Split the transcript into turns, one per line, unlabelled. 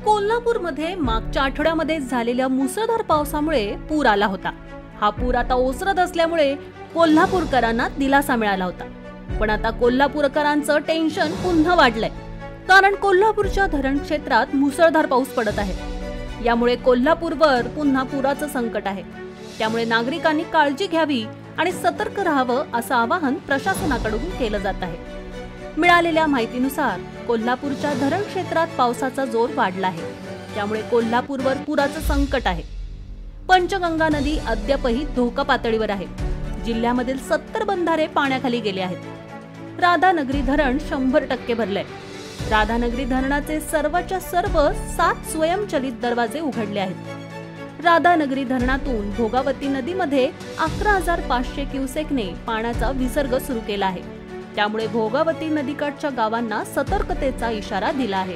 कोल्हापूरमध्ये मागच्या आठवड्यामध्ये झालेल्या मुसळधार पावसामुळे पूर आला होता। हा पूर आता ओसरत असल्यामुळे कोल्हापूरकरांना दिलासा मिळाला होता। पण आता कोल्हापूरकरांचं टेन्शन पुन्हा वाढलंय, कारण कोल्हापूरच्या धरण क्षेत्रात मुसळधार पाऊस पडत आहे। यामुळे कोल्हापूरवर पुन्हा पुराचं संकट आहे। त्यामुळे नागरिकांनी काळजी घ्यावी आणि सतर्क राहावं असं आवाहन प्रशासनाकडून केलं जात आहे। मिळालेल्या माहितीनुसार कोल्हापूरच्या धरण क्षेत्रात पावसाचा जोर वाढला आहे। त्यामुळे कोल्हापूरवर पुराचं संकट आहे। पंचगंगा नदी अद्यापही धोका पातळीवर आहे। जिल्ह्यामधील 70 बंधारे पाण्याखाली गेले आहेत। राधानगरी धरण 100% भरलंय। राधानगरी धरणाचे सर्वच्या सर्व 7 स्वयंचलित दरवाजे उघडले आहेत। राधानगरी धरणातून भोगावती नदीमध्ये 11,500 क्युसेकने पाण्याचा विसर्ग सुरू केला आहे। त्यामुळे भोगावती नदीकाठच्या गावांना सतर्कतेचा इशारा दिला आहे।